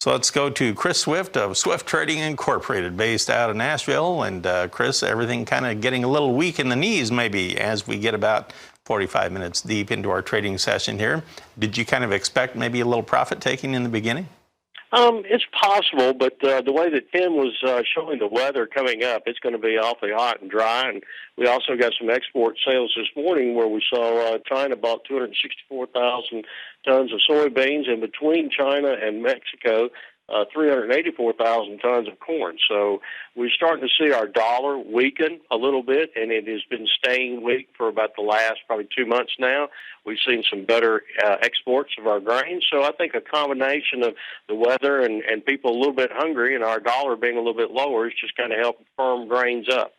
So let's go to Chris Swift of Swift Trading Incorporated, based out of Nashville. And Chris, everything kind of getting a little weak in the knees maybe as we get about 45 minutes deep into our trading session here. Did you kind of expect maybe a little profit taking in the beginning? It's possible, but the way that Tim was showing the weather coming up, it's going to be awfully hot and dry. And we also got some export sales this morning where we saw China bought 264,000 tons of soybeans, and between China and Mexico, 384,000 tons of corn. So we're starting to see our dollar weaken a little bit, and it has been staying weak for about the last probably 2 months now. We've seen some better exports of our grain. So I think a combination of the weather and people a little bit hungry and our dollar being a little bit lower is just kind of helping firm grains up.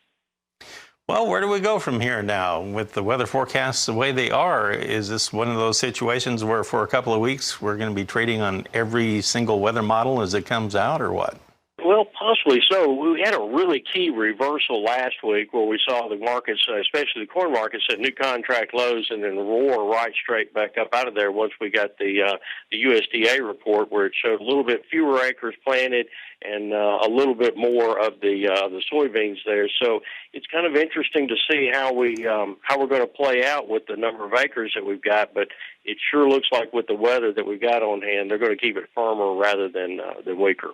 Well, where do we go from here now with the weather forecasts the way they are? Is this one of those situations where for a couple of weeks we're going to be trading on every single weather model as it comes out, or what? Well, possibly so. We had a really key reversal last week where we saw the markets, especially the corn markets, set new contract lows and then roar right straight back up out of there once we got the USDA report, where it showed a little bit fewer acres planted and a little bit more of the soybeans there. So it's kind of interesting to see how we're going to play out with the number of acres that we've got. But it sure looks like with the weather that we've got on hand, they're going to keep it firmer rather than weaker.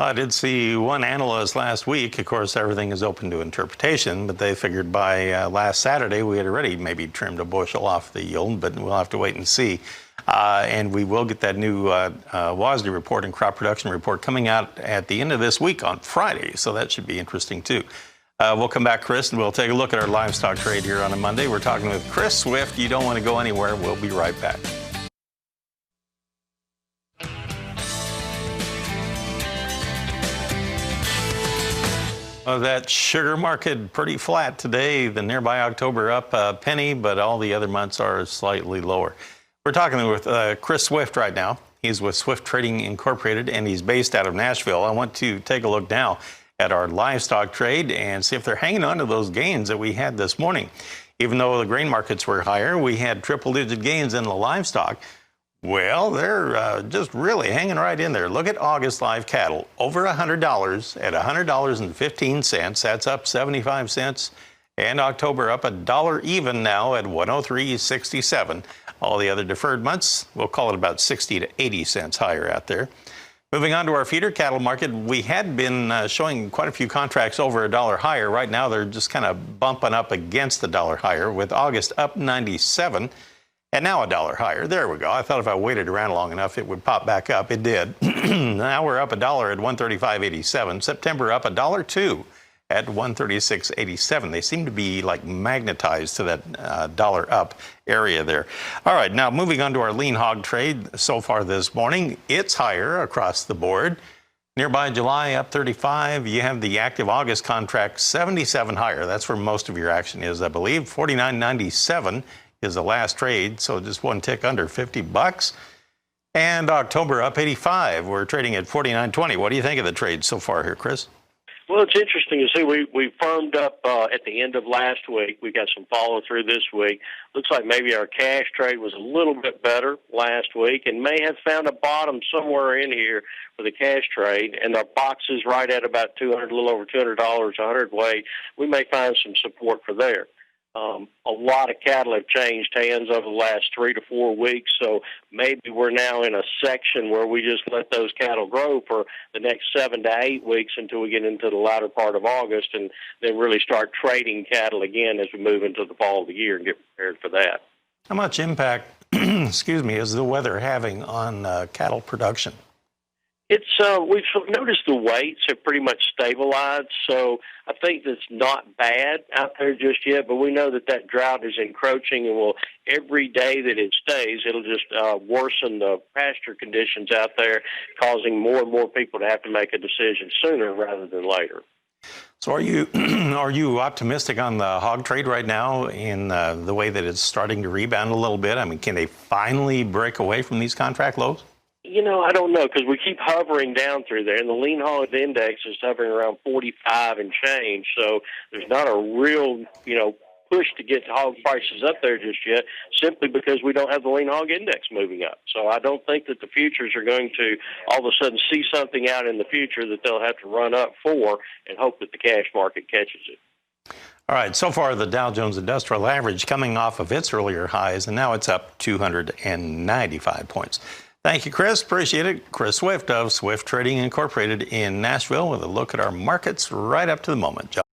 I did see one analyst last week. Of course, everything is open to interpretation, but they figured by last Saturday we had already maybe trimmed a bushel off the yield, but we'll have to wait and see. And we will get that new WASDE report and crop production report coming out at the end of this week on Friday, so that should be interesting too. We'll come back, Chris, and we'll take a look at our livestock trade here on a Monday. We're talking with Chris Swift. You don't want to go anywhere. We'll be right back. That sugar market pretty flat today. The nearby October up a penny, but all the other months are slightly lower. We're talking with Chris Swift right now. He's with Swift Trading Incorporated, and he's based out of Nashville. I want to take a look now at our livestock trade and see if they're hanging on to those gains that we had this morning. Even though the grain markets were higher, we had triple-digit gains in the livestock. Well, they're just really hanging right in there. Look at August live cattle, over $100 at $100.15. That's up 75 cents. And October up $1 even now at 103.67. All the other deferred months, we'll call it about 60 to 80 cents higher out there. Moving on to our feeder cattle market, we had been showing quite a few contracts over $1 higher. Right now, they're just kind of bumping up against the $1 higher, with August up 97. And now $1 higher. There we go. I thought if I waited around long enough, it would pop back up. It did. Now we're up $1 at 135.87. September up $1.02 at 136.87. They seem to be like magnetized to that dollar up area there. All right, now moving on to our lean hog trade so far this morning. It's higher across the board. Nearby July up 35. You have the active August contract 77 higher. That's where most of your action is, I believe. 49.97 is the last trade, so just one tick under $50. And October up 85. We're trading at 49.20. What do you think of the trade so far here, Chris? Well, it's interesting to see. We firmed up at the end of last week. We got some follow through this week. Looks like maybe our cash trade was a little bit better last week and may have found a bottom somewhere in here for the cash trade. And our box is right at about $200, a little over $200 a hundredweight. We may find some support for there. A lot of cattle have changed hands over the last 3 to 4 weeks, so maybe we're now in a section where we just let those cattle grow for the next 7 to 8 weeks until we get into the latter part of August, and then really start trading cattle again as we move into the fall of the year and get prepared for that. How much impact, excuse me, is the weather having on cattle production? It's we've noticed the weights have pretty much stabilized, so I think that's not bad out there just yet. But we know that drought is encroaching, and will every day that it stays, it'll just worsen the pasture conditions out there, causing more and more people to have to make a decision sooner rather than later. So are you optimistic on the hog trade right now in the way that it's starting to rebound a little bit? I mean, can they finally break away from these contract lows? You know, I don't know, because we keep hovering down through there, and the lean hog index is hovering around 45 and change, so there's not a real, push to get hog prices up there just yet, simply because we don't have the lean hog index moving up. So I don't think that the futures are going to all of a sudden see something out in the future that they'll have to run up for and hope that the cash market catches it. All right, so far the Dow Jones Industrial Average coming off of its earlier highs, and now it's up 295 points. Thank you, Chris. Appreciate it. Chris Swift of Swift Trading Incorporated in Nashville with a look at our markets right up to the moment.